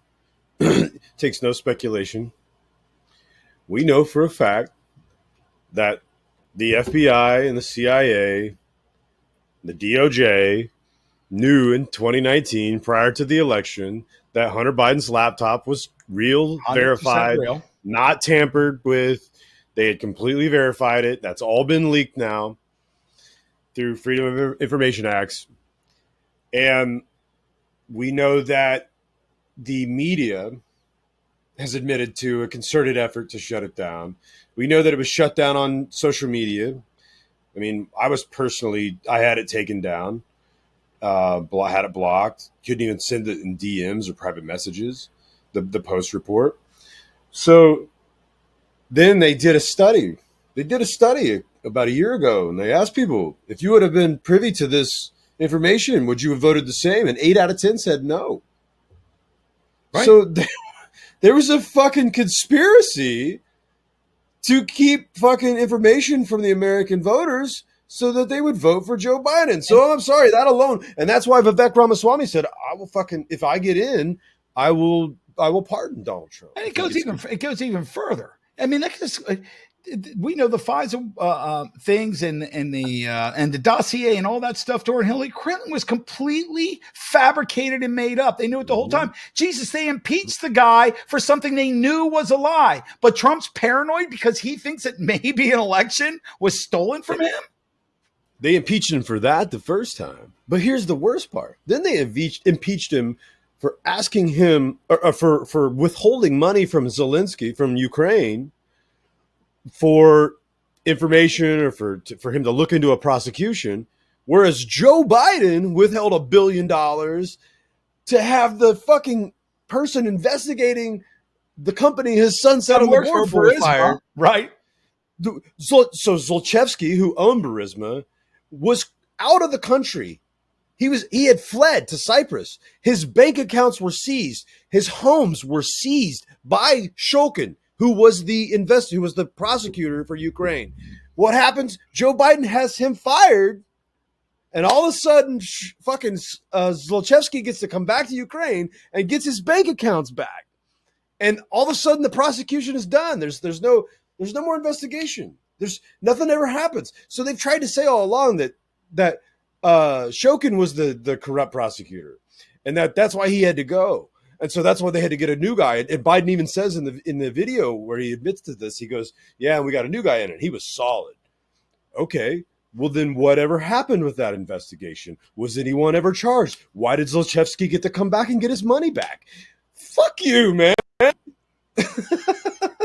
Takes no speculation. We know for a fact that the FBI and the CIA, the DOJ, knew in 2019, prior to the election, that Hunter Biden's laptop was real, verified, real, not tampered with. They had completely verified it. That's all been leaked now through Freedom of Information Acts. And we know that the media has admitted to a concerted effort to shut it down. We know that it was shut down on social media. I mean, I had it taken down. Had it blocked. Couldn't even send it in DMs or private messages, the Post report. So then they did a study. They did a study about a year ago, and they asked people, if you would have been privy to this information, would you have voted the same? And 8 out of 10 said no. Right. So there was a fucking conspiracy to keep fucking information from the American voters so that they would vote for Joe Biden. So I'm sorry, that alone. And that's why Vivek Ramaswamy said, I will fucking, if I get in, I will pardon Donald Trump. And it goes even further. I mean, we know the FISA things and the dossier and all that stuff toward Hillary Clinton was completely fabricated and made up. They knew it the whole time. Jesus, they impeached the guy for something they knew was a lie. But Trump's paranoid because he thinks that maybe an election was stolen from him. They impeached him for that the first time. But here's the worst part. Then they impeached him for asking him or for withholding money from Zelensky, from Ukraine, for information or for him to look into a prosecution, whereas Joe Biden withheld $1 billion to have the fucking person investigating the company his son sat on the board for is fired. Right. So Zlochevsky, who owned Burisma, was out of the country. He had fled to Cyprus. His bank accounts were seized. His homes were seized by Shulkin, who was the investor, who was the prosecutor for Ukraine. What happens? Joe Biden has him fired, and all of a sudden, fucking Zlochevsky gets to come back to Ukraine and gets his bank accounts back. And all of a sudden, the prosecution is done. There's no more investigation. There's nothing ever happens. So they've tried to say all along that Shokin was the corrupt prosecutor, and that's why he had to go. And so that's why they had to get a new guy. And Biden even says in the video where he admits to this, he goes, "Yeah, and we got a new guy in it. He was solid." Okay. Well, then whatever happened with that investigation? Was anyone ever charged? Why did Zlochevsky get to come back and get his money back? Fuck you, man.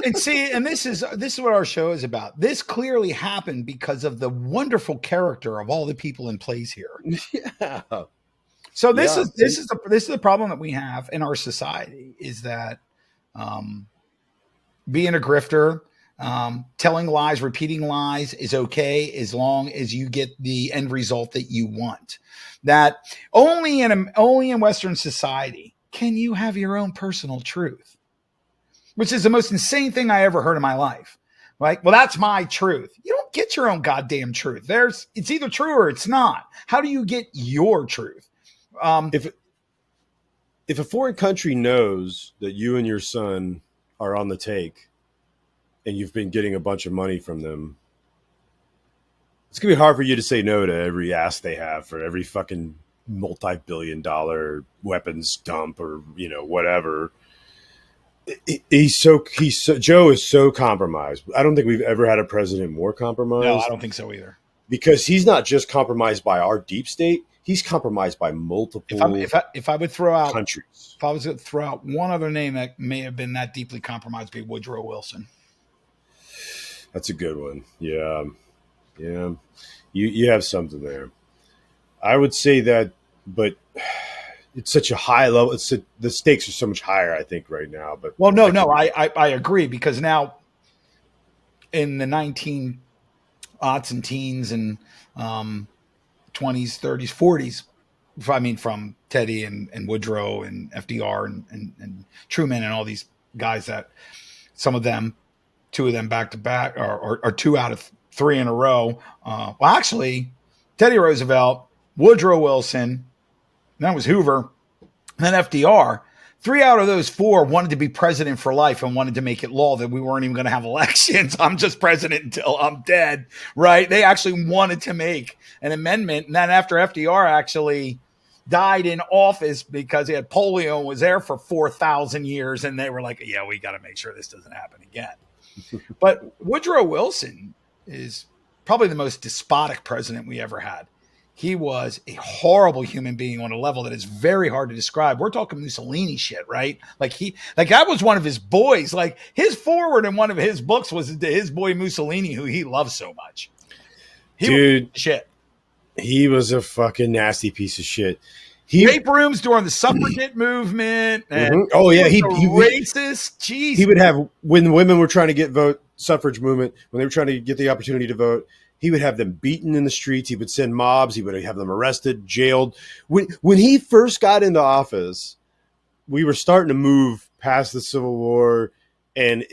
And see, and this is what our show is about. This clearly happened because of the wonderful character of all the people in place here. Yeah. So this is the problem that we have in our society, is that being a grifter, telling lies, repeating lies is okay as long as you get the end result that you want. That only in Western society can you have your own personal truth, which is the most insane thing I ever heard in my life. Right? Well, that's my truth. You don't get your own goddamn truth. It's either true or it's not. How do you get your truth? If a foreign country knows that you and your son are on the take and you've been getting a bunch of money from them, it's going to be hard for you to say no to every ask they have for every fucking multi-billion-dollar weapons dump or, whatever. Joe is so compromised. I don't think we've ever had a president more compromised. No, I don't think so either. Because he's not just compromised by our deep state. He's compromised by multiple if I would throw out countries. If I was to throw out one other name that may have been that deeply compromised, would be Woodrow Wilson. That's a good one. Yeah. You have something there. I would say that, but it's such a high level. The stakes are so much higher, I think, right now. But I agree, because now in the 19 aughts and teens and 20s, 30s, 40s, from Teddy and Woodrow and FDR and Truman and all these guys, that some of them, two of them back to back, or two out of three in a row. Well, actually, Teddy Roosevelt, Woodrow Wilson, then it was Hoover, and then FDR. 3 out of those 4 wanted to be president for life and wanted to make it law that we weren't even going to have elections. I'm just president until I'm dead, right? They actually wanted to make an amendment. And then after FDR actually died in office because he had polio and was there for 4,000 years, and they were like, yeah, we got to make sure this doesn't happen again. But Woodrow Wilson is probably the most despotic president we ever had. He was a horrible human being on a level that is very hard to describe. We're talking Mussolini shit, right? Like that was one of his boys. Like, his foreword in one of his books was his boy Mussolini, who he loves so much. Dude, shit. He was a fucking nasty piece of shit. Rape rooms during the suffragette movement. And oh yeah, he racist. Jeez, he would have, when women were trying to get suffrage movement, when they were trying to get the opportunity to vote, he would have them beaten in the streets. He would send mobs. He would have them arrested, jailed. When he first got into office, we were starting to move past the Civil War and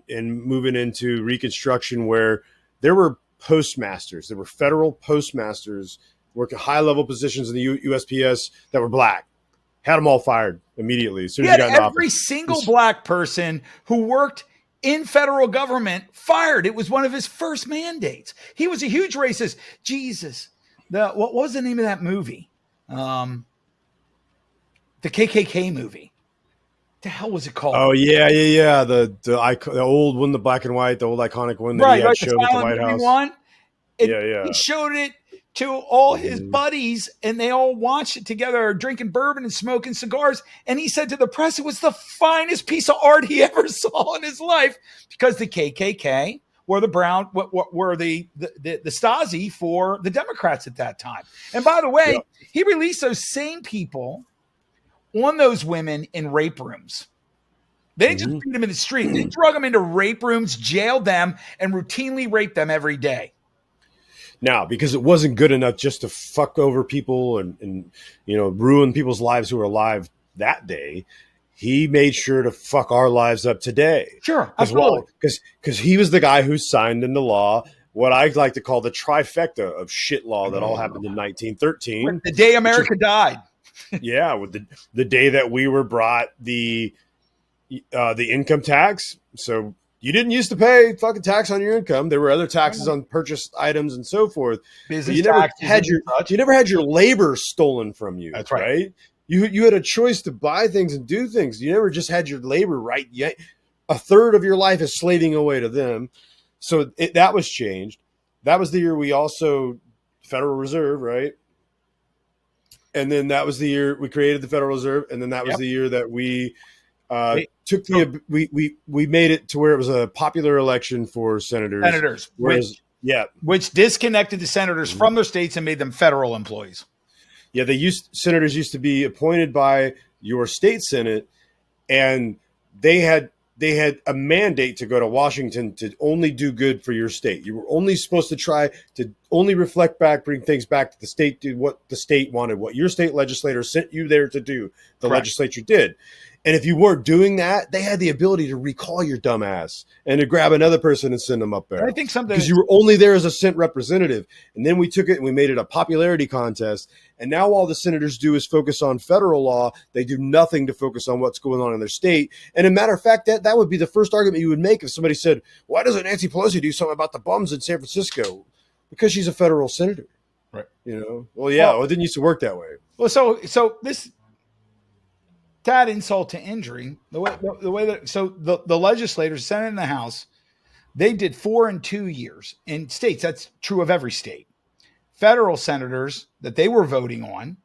moving into Reconstruction, where there were postmasters. There were federal postmasters working high-level positions in the USPS that were black. Had them all fired immediately as soon as he got in office. Every single black person who worked in federal government fired. It was one of his first mandates. He was a huge racist. Jesus. What was the name of that movie? The KKK movie. What the hell was it called? Oh, yeah. The old one, the black and white, the old iconic one that he had showed at the White House. He showed it to all his buddies, and they all watched it together, drinking bourbon and smoking cigars. And he said to the press it was the finest piece of art he ever saw in his life, because the KKK were the Stasi for the Democrats at that time. And by the way, he released those same people on those women in rape rooms. They didn't just beat them in the street. They drug them into rape rooms, jailed them, and routinely raped them every day. Now, because it wasn't good enough just to fuck over people and ruin people's lives who were alive that day, he made sure to fuck our lives up today. Sure, absolutely. Because he was the guy who signed into law what I like to call the trifecta of shit law that all happened in 1913. The day America died. Yeah, with the day that we were brought the income tax. So you didn't used to pay fucking tax on your income. There were other taxes on purchased items and so forth. Business you never had your labor stolen from you. That's right. You had a choice to buy things and do things. You never just had your labor right yet. A third of your life is slaving away to them. So that was changed. That was the year we also Federal Reserve, right? And then that was the year we created the Federal Reserve, and then that was the year that we we made it to where it was a popular election for senators. Which disconnected the senators from their states and made them federal employees. Yeah, senators used to be appointed by your state senate, and they had a mandate to go to Washington to only do good for your state. You were only supposed to try to only reflect back, bring things back to the state, do what the state wanted, what your state legislator sent you there to do. The legislature did. And if you weren't doing that, they had the ability to recall your dumb ass and to grab another person and send them up there. I think something because you were only there as a sent representative. And then we took it and we made it a popularity contest. And now all the senators do is focus on federal law. They do nothing to focus on what's going on in their state. And a matter of fact, that would be the first argument you would make if somebody said, why doesn't Nancy Pelosi do something about the bums in San Francisco? Because she's a federal senator. Right. Well, yeah, it didn't used to work that way. Well, so this, to add insult to injury, the legislators, Senate and the House, they did 4 and 2 years in states. That's true of every state. Federal senators that they were voting on,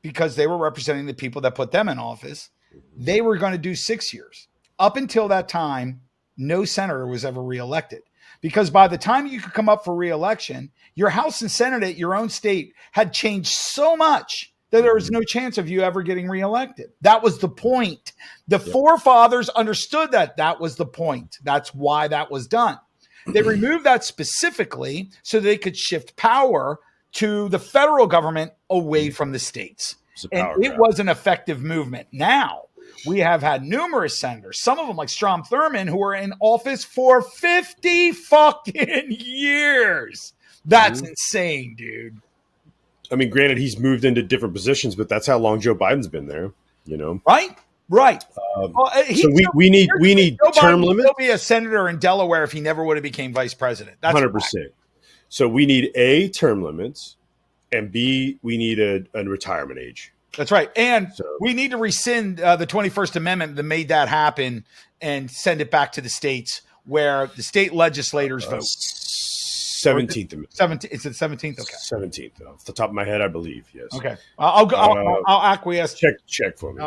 because they were representing the people that put them in office, they were going to do 6 years. Up until that time, no senator was ever reelected, because by the time you could come up for reelection, your House and Senate at your own state had changed so much that there was no chance of you ever getting reelected. That was the point. The forefathers understood that was the point. That's why that was done. They removed that specifically so they could shift power to the federal government away from the states. And it was an effective movement. Now, we have had numerous senators, some of them like Strom Thurmond, who are in office for 50 fucking years. That's insane, dude. I mean, granted, he's moved into different positions, but that's how long Joe Biden's been there, Right. So we need term limits. He'll be a senator in Delaware if he never would have became vice president. That's 100%. So we need A, term limits, and B, we need a retirement age. That's right. And we need to rescind the 21st Amendment that made that happen and send it back to the states where the state legislators vote. 17th Amendment. Is it 17th? Okay. 17th. Off the top of my head, I believe, yes. Okay. I'll acquiesce. Check for me.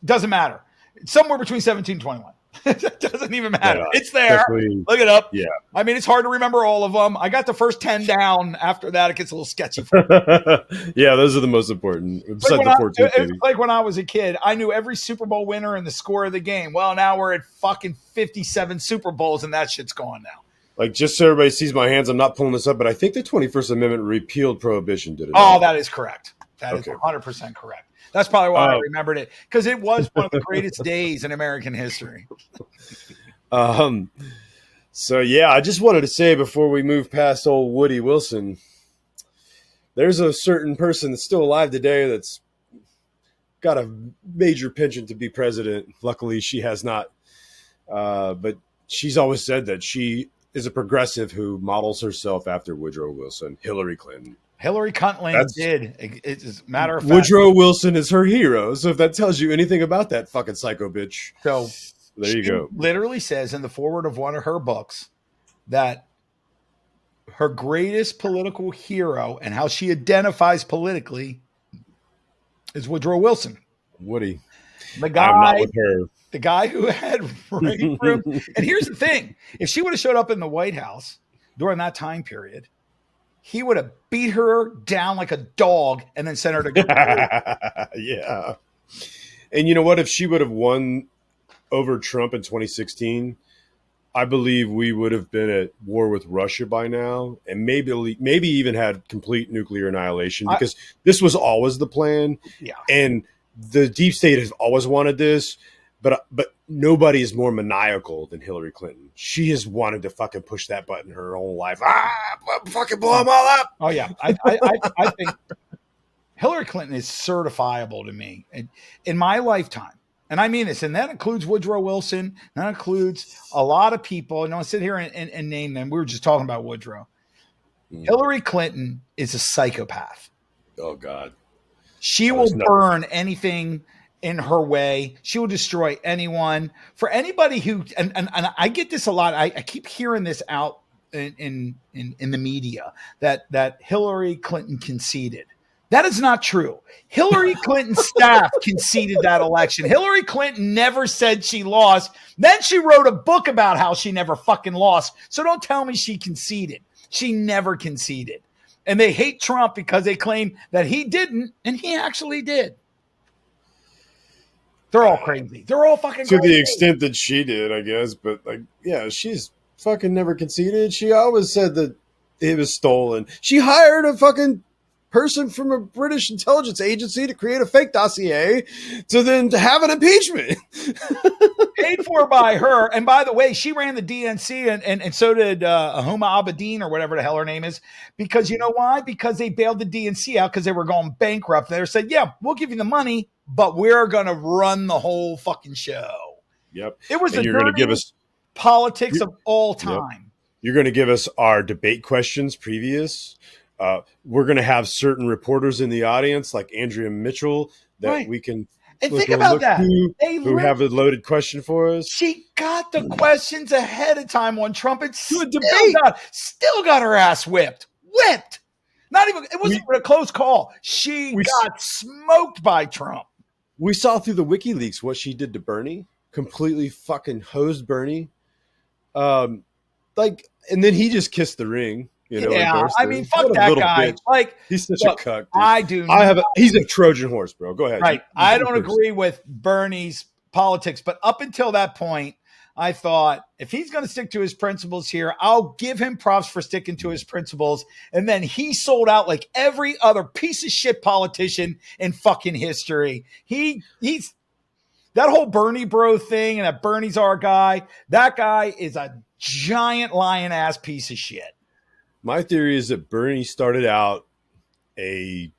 Doesn't matter. It's somewhere between 17 and 21. It doesn't even matter. Yeah, it's there. Look it up. Yeah. I mean, it's hard to remember all of them. I got the first 10 down. After that, it gets a little sketchy. Yeah, those are the most important. It's like when I was a kid, I knew every Super Bowl winner and the score of the game. Well, now we're at fucking 57 Super Bowls, and that shit's gone now. Like, just so everybody sees my hands, I'm not pulling this up, but I think the 21st Amendment repealed prohibition, did it? Oh, that is correct. That is 100% correct. That's probably why I remembered it, because it was one of the greatest days in American history. So, yeah, I just wanted to say before we move past old Woody Wilson, there's a certain person that's still alive today that's got a major penchant to be president. Luckily, she has not. But she's always said that she is a progressive who models herself after Woodrow Wilson, Hillary Clinton. Hillary Clinton did. It's a matter of fact. Woodrow Wilson is her hero. So if that tells you anything about that fucking psycho bitch. So there you go. Literally says in the foreword of one of her books that her greatest political hero and how she identifies politically is Woodrow Wilson. Woody. The guy, I'm not with her. The guy who had rape room. And here's the thing. If she would have showed up in the White House during that time period, he would have beat her down like a dog and then sent her to go. Yeah. And you know what? If she would have won over Trump in 2016, I believe we would have been at war with Russia by now, and maybe even had complete nuclear annihilation, because this was always the plan. Yeah. And the deep state has always wanted this, but nobody is more maniacal than Hillary Clinton. She has wanted to fucking push that button her whole life. Fucking blow them all up. Oh yeah, I think Hillary Clinton is certifiable to me in my lifetime. And I mean this, and that includes Woodrow Wilson. That includes a lot of people. And I'll sit here and name them. We were just talking about Woodrow. Hillary Clinton is a psychopath. Oh, God. She will burn anything in her way. She will destroy anyone. For anybody who, and I get this a lot. I keep hearing this out in the media that Hillary Clinton conceded. That is not true. Hillary Clinton's staff conceded that election. Hillary Clinton never said she lost. Then she wrote a book about how she never fucking lost. So don't tell me she conceded. She never conceded. And they hate Trump because they claim that he didn't, and he actually did. They're all crazy. They're all fucking crazy. To the extent that she did, I guess. But, like, yeah, she's fucking never conceded. She always said that it was stolen. She hired a fucking person from a British intelligence agency to create a fake dossier to have an impeachment. Paid for by her. And by the way, she ran the DNC and so did Huma Abedin or whatever the hell her name is. Because you know why? Because they bailed the DNC out because they were going bankrupt. They said, yeah, we'll give you the money, but we're going to run the whole fucking show. Yep. It was the dirty politics of all time. Yep. You're going to give us our debate questions previous. We're going to have certain reporters in the audience, like Andrea Mitchell, that we can think about that. Who have a loaded question for us. She got the questions ahead of time on Trump and still got her ass whipped. Not even, it wasn't even a close call. She got smoked by Trump. We saw through the WikiLeaks what she did to Bernie. Completely fucking hosed Bernie. And then he just kissed the ring. You know, yeah, I mean, fuck that guy. Bitch. Like, he's such a cuck. Dude. He's a Trojan horse, bro. Go ahead. Right. I don't agree with Bernie's politics, but up until that point, I thought if he's going to stick to his principles here, I'll give him props for sticking to his principles. And then he sold out like every other piece of shit politician in fucking history. He's that whole Bernie bro thing, and that Bernie's our guy. That guy is a giant lion ass piece of shit. My theory is that Bernie started out a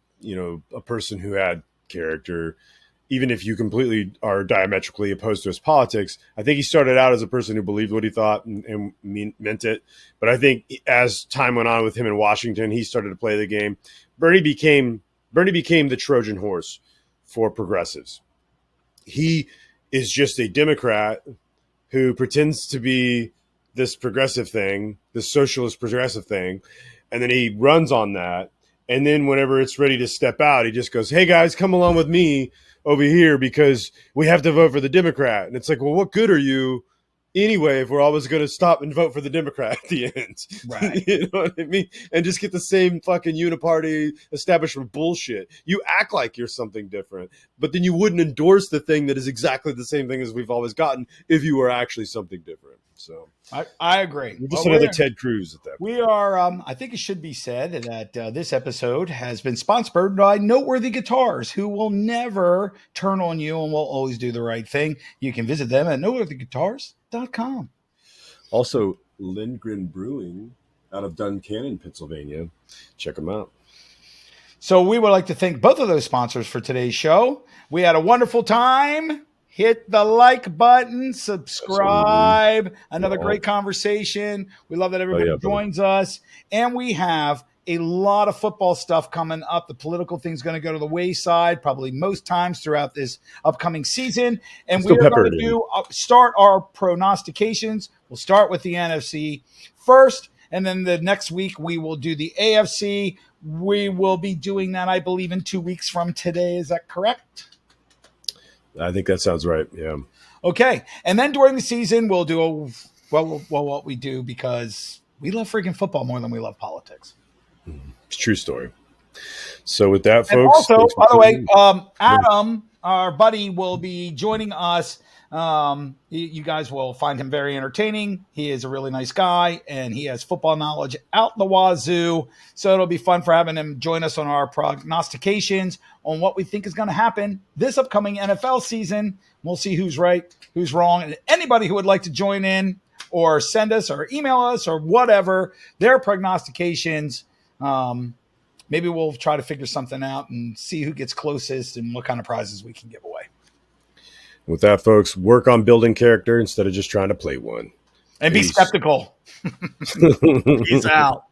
person who had character, even if you completely are diametrically opposed to his politics. I think he started out as a person who believed what he thought and meant it. But I think as time went on with him in Washington, he started to play the game. Bernie became the Trojan horse for progressives. He is just a Democrat who pretends to be this progressive thing, this socialist progressive thing, and then he runs on that. And then whenever it's ready to step out, he just goes, hey guys, come along with me over here because we have to vote for the Democrat. And it's like, well, what good are you anyway if we're always going to stop and vote for the Democrat at the end? Right. You know what I mean? And just get the same fucking uniparty establishment bullshit. You act like you're something different, but then you wouldn't endorse the thing that is exactly the same thing as we've always gotten if you were actually something different. So I agree. You're just another Ted Cruz at that point. We are. I think it should be said that this episode has been sponsored by Noteworthy Guitars, who will never turn on you and will always do the right thing. You can visit them at noteworthyguitars.com. Also, Lindgren Brewing out of Duncannon, Pennsylvania. Check them out. So we would like to thank both of those sponsors for today's show. We had a wonderful time. Hit the like button, subscribe. Absolutely. Another great conversation. We love that everybody joins us. And we have a lot of football stuff coming up. The political thing's going to go to the wayside probably most times throughout this upcoming season. And we're going to start our prognostications. We'll start with the NFC first. And then the next week, we will do the AFC. We will be doing that, I believe, in 2 weeks from today. Is that correct? I think that sounds right. Yeah. Okay. And then during the season, we'll do what we do because we love freaking football more than we love politics. It's a true story. So with that, folks. And also, by the way, Adam, our buddy will be joining us. You guys will find him very entertaining. He is a really nice guy, and he has football knowledge out the wazoo. So it'll be fun for having him join us on our prognostications on what we think is going to happen this upcoming NFL season. We'll see who's right, who's wrong, and anybody who would like to join in or send us or email us or whatever their prognostications. Maybe we'll try to figure something out and see who gets closest and what kind of prizes we can give away. With that, folks, work on building character instead of just trying to play one. And be skeptical. Peace out.